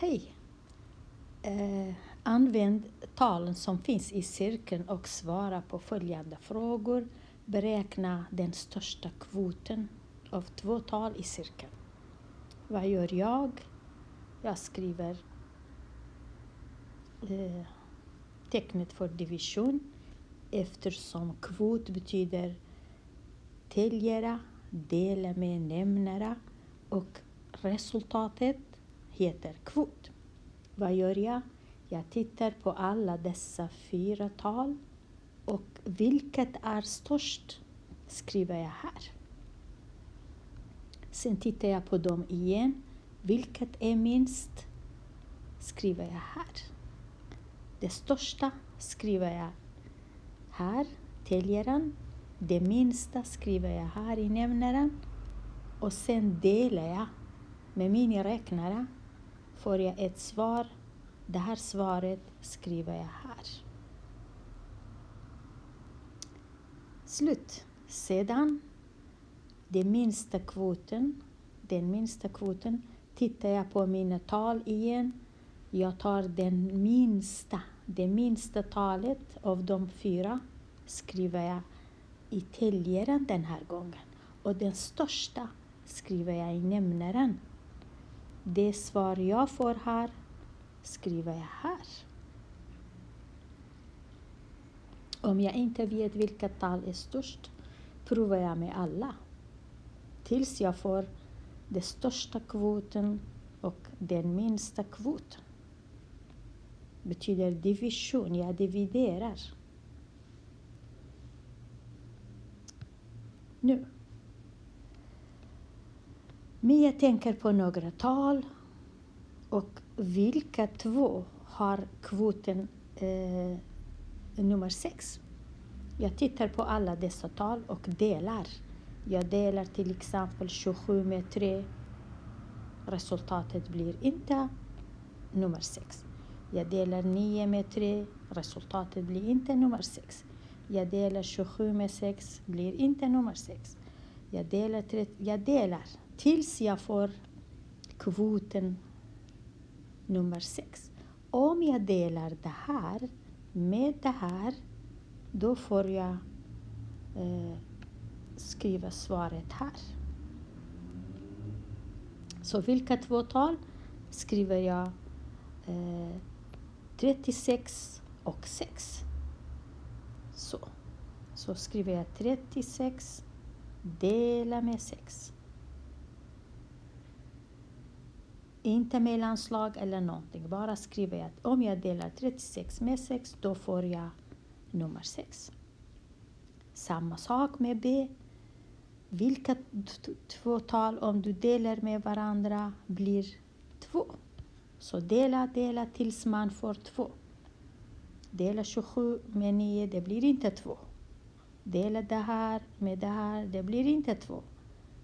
Hej! Använd talen som finns i cirkeln och svara på följande frågor. Beräkna den största kvoten av 2 tal i cirkeln. Vad gör jag? Jag skriver tecknet för division eftersom kvot betyder täljare, dela med nämnare och resultatet heter kvot. Vad gör jag? Jag tittar på alla dessa 4 tal och vilket är störst skriver jag här. Sen tittar jag på dem igen. Vilket är minst skriver jag här. Det största skriver jag här, täljaren. Det minsta skriver jag här i nämnaren. Och sen delar jag med miniräknare. Får jag ett svar. Det här svaret skriver jag här. Slut. Sedan den minsta kvoten tittar jag på mina tal igen. Jag tar det minsta talet av de 4 skriver jag i täljaren den här gången. Och den största skriver jag i nämnaren. Det svar jag får här skriver jag här. Om jag inte vet vilket tal är störst provar jag med alla. Tills jag får den största kvoten och den minsta kvoten. Betyder division, jag dividerar. Nu. Men jag tänker på några tal. Och vilka 2 har kvoten nummer 6? Jag tittar på alla dessa tal och delar. Jag delar till exempel 27 med 3. Resultatet blir inte nummer 6. Jag delar 9 med 3. Resultatet blir inte nummer 6. Jag delar 27 med 6. Blir inte nummer 6. Jag delar tills jag får kvoten nummer 6. Om jag delar det här med det här, då får jag skriva svaret här. Så vilka 2 tal skriver jag 36 och 6. Så skriver jag 36 dela med 6. Inte mellanslag eller någonting. Bara skriver jag att om jag delar 36 med 6 då får jag nummer 6. Samma sak med B. Vilka 2 tal om du delar med varandra blir 2. Så dela tills man får 2. Dela 27 med 9, det blir inte 2. Dela det här med det här, det blir inte 2.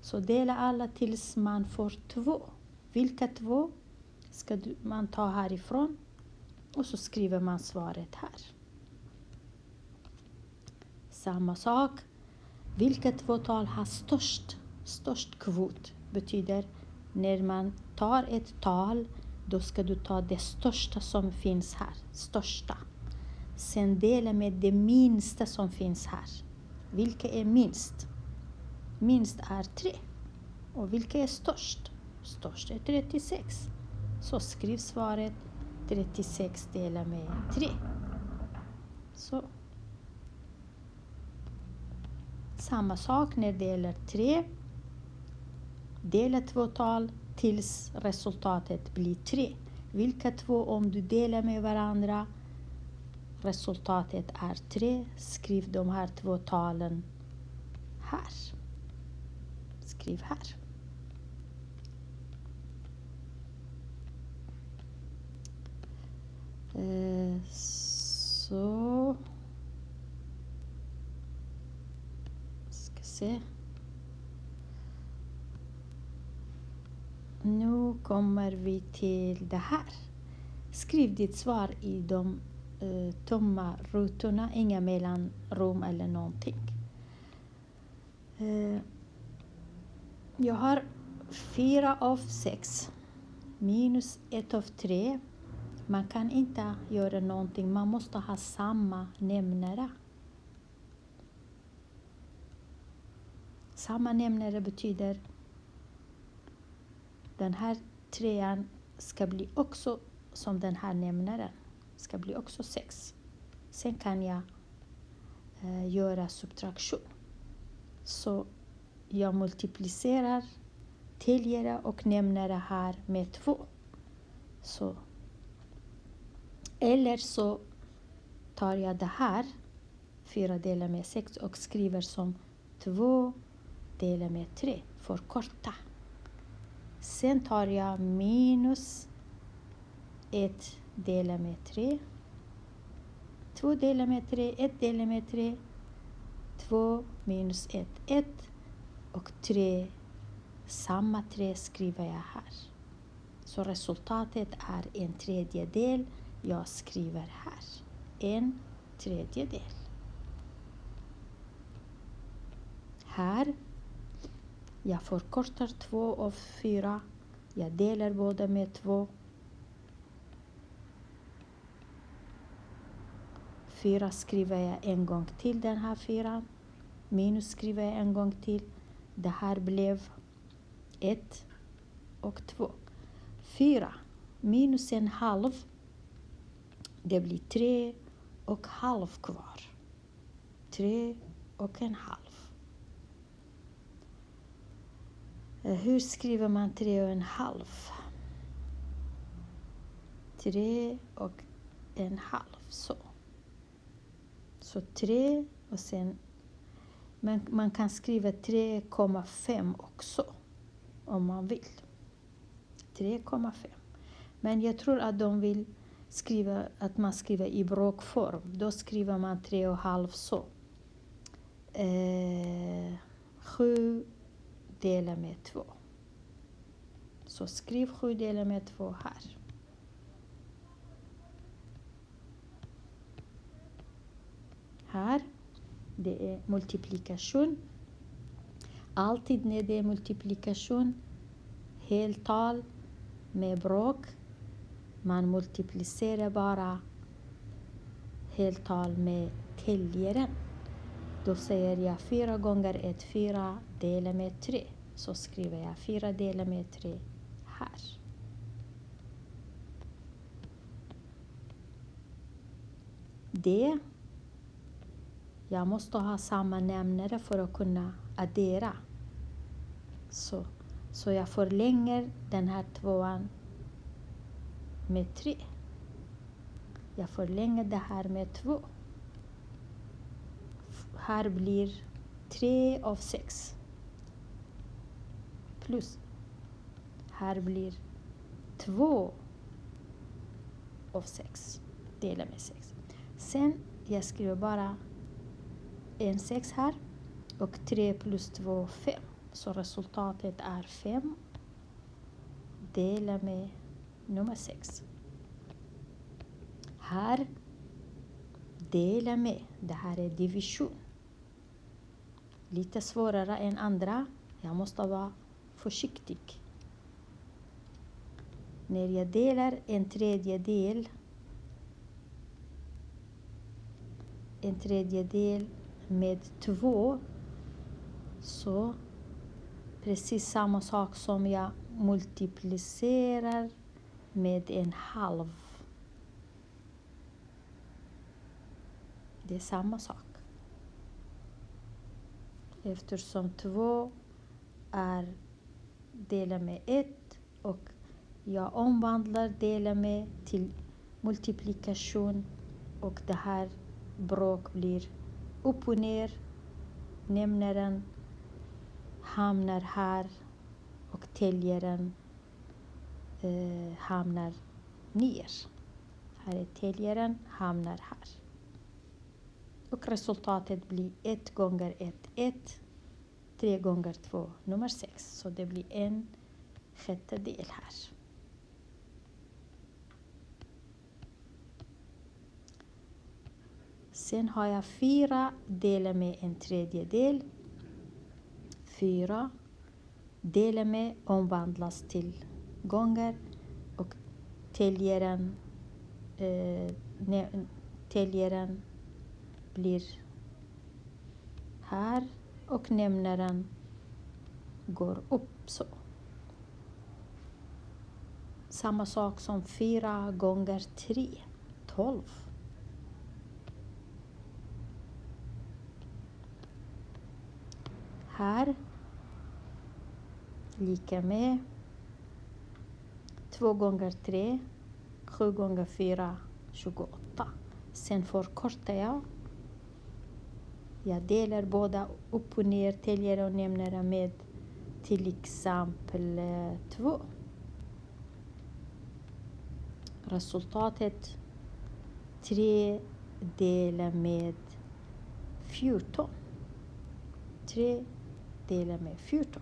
Så dela alla tills man får 2. Vilka 2 ska man ta härifrån? Och så skriver man svaret här. Samma sak. Vilka 2 tal har störst kvot? Betyder när man tar ett tal, då ska du ta det största som finns här. Största. Sen dela med det minsta som finns här. Vilka är minst? Minst är 3. Och vilka är störst? Störst är 36. Så skriv svaret 36 delar med 3. Så. Samma sak när det gäller 3. Dela 2 tal tills resultatet blir 3. Vilka 2 om du delar med varandra? Resultatet är 3. Skriv de här 2 talen här. Skriv här. Så ska se. Nu kommer vi till det här. Skriv ditt svar i de tomma rutorna, inga mellanrum eller någonting. Jag har 4 av 6. minus 1 av 3. Man kan inte göra någonting. Man måste ha samma nämnare. Samma nämnare betyder den här 3 ska bli också som den här nämnaren. Ska bli också 6. Sen kan jag göra subtraktion. Så jag multiplicerar täljare och nämnare här med 2. Så. Eller så tar jag det här, 4 delar med 6, och skriver som 2 delar med 3, förkorta. Sen tar jag minus 1 delar med 3. 2 delar med 3, 1 delar med 3. 2 minus 1, 1. Och 3, samma 3 skriver jag här. Så resultatet är 1/3. Jag skriver här 1/3. Här, jag förkortar 2 av 4. Jag delar båda med 2. 4 skriver jag en gång till den här 4. Minus skriver jag en gång till. Det här blev 1 och 2. 4 minus 1/2. Det blir 3,5 kvar. 3,5. Hur skriver man 3,5? 3,5. Så 3 och sen. Men man kan skriva 3,5 också. Om man vill. 3,5. Men jag tror att de vill skriva att man skriver i bråkform. Då skriver man 3,5 så. 7 delar med 2. Så skriv 7 delar med 2 här. Här, det är multiplikation. Alltid när det är multiplikation, heltal med bråk, man multiplicerar bara heltal med täljaren. Då säger jag 4 gånger 1, 4 delar med 3. Så skriver jag 4 delar med 3 här. Det. Jag måste ha samma nämnare för att kunna addera. Så jag förlänger den här 2 med 3. Jag förlänger det här med 2. Här blir 3 av 6. Plus. Här blir 2 av 6. Dela med 6. Sen jag skriver bara en 6 här. Och 3 plus 2, 5. Så resultatet är 5. Dela med nummer 6. Här. Dela med. Det här är division. Lite svårare än andra. Jag måste vara försiktig. När jag delar 1/3. 1/3 med 2. Så precis samma sak som jag multiplicerar med 1/2. Det är samma sak. Eftersom 2 är dela med 1 och jag omvandlar dela med till multiplikation och det här bråk blir upp och ner. Nämnaren hamnar här och täljaren hamnar ner. Här är täljaren, hamnar här. Och resultatet blir 1 gånger 1, 1. 3 gånger 2, nummer 6. Så det blir 1/6 här. Sen har jag 4 delar med 1/3. 4 delar med omvandlas till gånger. Och täljaren blir här och nämnaren går upp så. Samma sak som 4 gånger 3, 12. Här lika med 2 gånger 3, 7 gånger 4, 28. Sen förkortar jag. Jag delar båda upp och ner, täljare och nämnare med till exempel 2. Resultatet 3 delar med 14. 3 delar med 14.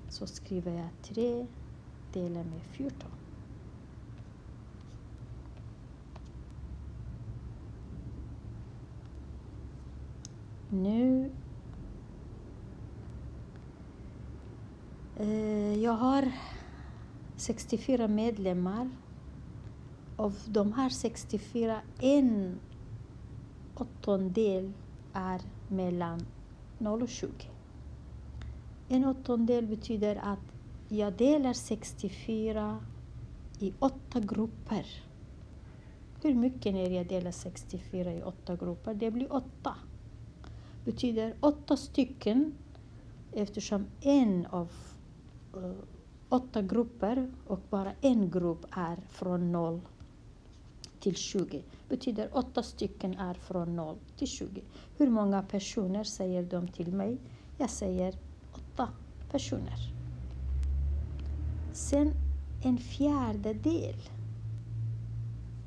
Så skriver jag 3 delar med 14. Nu jag har 64 medlemmar. Av de här 64, 1/8 är mellan 0 och 20. 1/8 betyder att jag delar 64 i 8 grupper. Hur mycket när jag delar 64 i 8 grupper? Det blir 8. Betyder 8 stycken, eftersom en av 8 grupper och bara en grupp är från 0 till 20. Betyder 8 stycken är från 0 till 20. Hur många personer säger de till mig? Jag säger 8 personer. Sen 1/4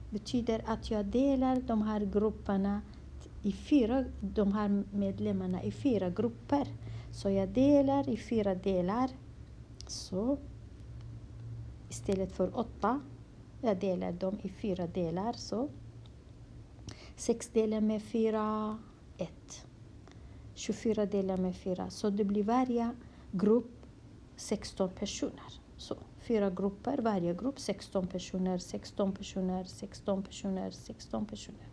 betyder att jag delar de här grupperna i 4, de här medlemmarna i 4 grupper. Så jag delar i 4 delar. Så istället för 8, jag delar dem i 4 delar. Så 6 delar med 4, 1. 24 delar med 4. Så det blir varje grupp 16 personer. Så 4 grupper, varje grupp 16 personer, 16 personer, 16 personer, 16 personer.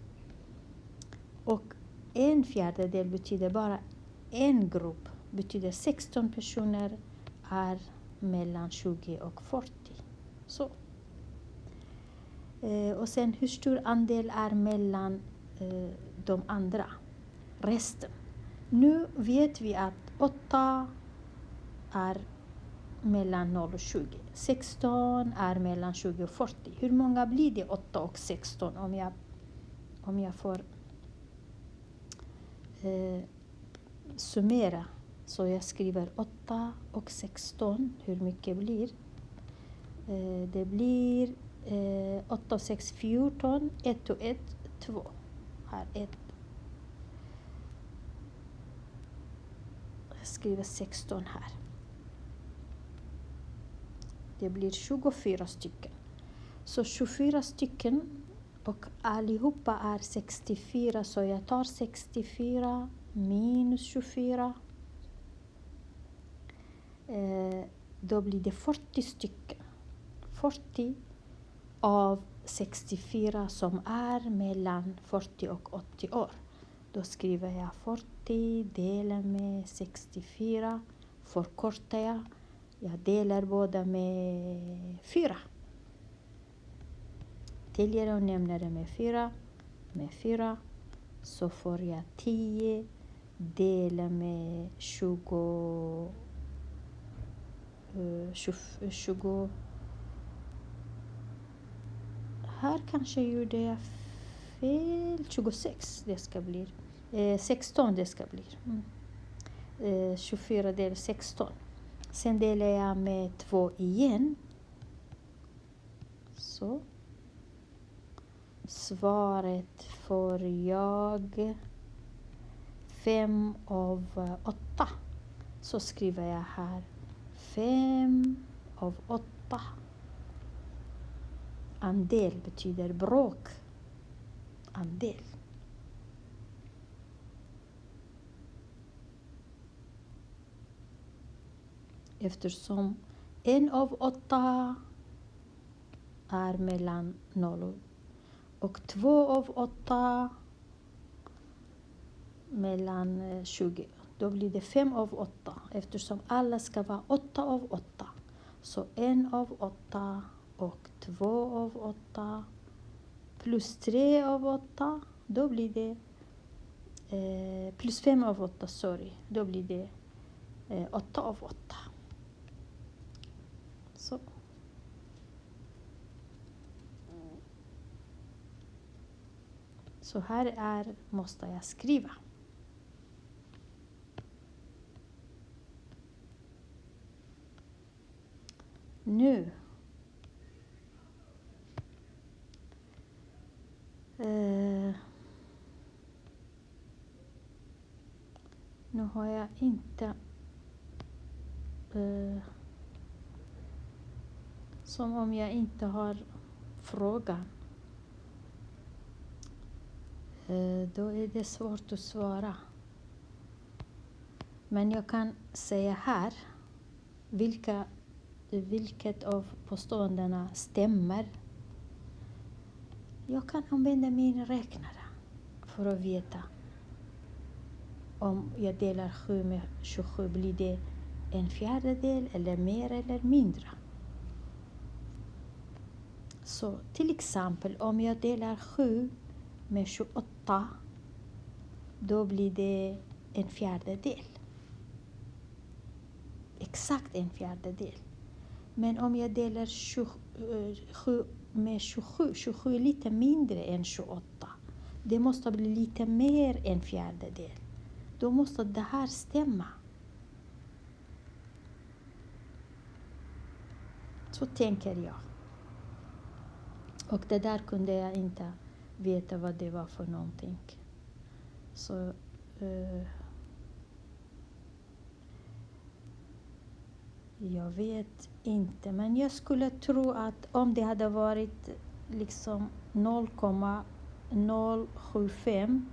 Och 1/4 betyder bara en grupp. Betyder 16 personer är mellan 20 och 40. Så. Och sen hur stor andel är mellan de andra, resten. Nu vet vi att 8 är mellan 0 och 20. 16 är mellan 20 och 40. Hur många blir det 8 och 16 om jag får summera? Så jag skriver 8 och 16. Hur mycket blir? Det blir 8 och 6, 14. 1 och 1, 2. Här 1. Jag skriver 16 här. Det blir 24 stycken. Så 24 stycken och allihopa är 64. Så jag tar 64 minus 24. Då blir det 40 stycken. 40 av 64 som är mellan 40 och 80 år. Då skriver jag 40 delar med 64. Förkortar jag. Jag delar båda med 4. Täljare och nämnare med 4. Med 4 så får jag 10 delar med 20. Här kanske gjorde jag fel. 26 det ska bli. 16 det ska bli. 24 del 16. Sen delar jag med 2 igen. Så. Svaret får jag 5 av 8. Så skriver jag här 5 av 8. Andel betyder bråk. Andel. Eftersom 1 av 8 är mellan 0 och 2 av 8 mellan 20. Då blir det 5 av 8 eftersom alla ska vara 8 av 8. Så 1 av 8 och 2 av 8 plus 3 av 8. Då blir det plus 5 av 8, Då blir det 8 av 8. Så. Så här måste jag skriva. Nu. Nu har jag inte som om jag inte har frågan. Då är det svårt att svara. Men jag kan säga här vilket av påståendena stämmer. Jag kan använda min räknare för att veta om jag delar 7 med 27, blir det en fjärdedel eller mer eller mindre. Så till exempel om jag delar 7 med 28, då blir det en fjärdedel. Exakt en fjärdedel. Men om jag delar 27 med 27, 27 är lite mindre än 28. Det måste bli lite mer än fjärdedel. Då måste det här stämma. Så tänker jag. Och det där kunde jag inte veta vad det var för någonting. Så jag vet inte, men jag skulle tro att om det hade varit liksom 0,075,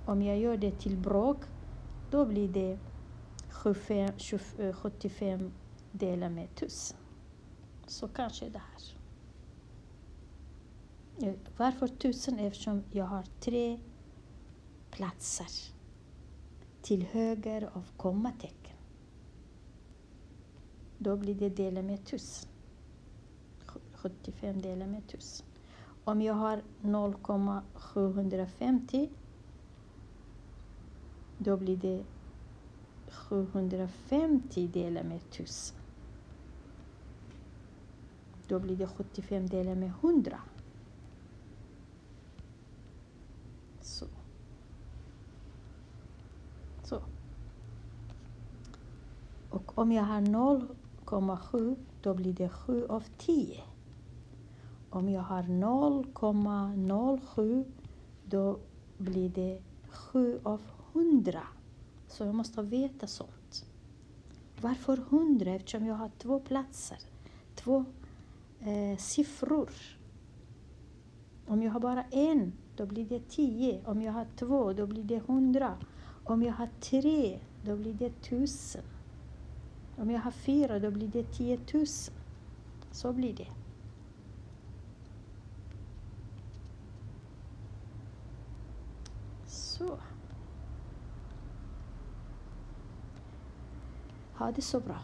om jag gör det till bråk, då blir det 75 delat med 1000. Så kanske det här. Varför 1000? Eftersom jag har 3 platser till höger av kommatecken. Då blir det delat med 1000. 75 delat med 1000. Om jag har 0,750, då blir det 750 delat med 1000. Då blir det 75 delat med 100. Så. Och om jag har 0,7, då blir det 7 av 10. Om jag har 0,07, då blir det 7 av 100. Så jag måste veta sånt. Varför 100? Eftersom jag har 2 platser. 2 siffror. Om jag har bara 1, då blir det 10. Om jag har 2, då blir det 100. Om jag har 3, då blir det 1000. Om jag har 4, då blir det 10 000. Så blir det. Så. Ha det så bra.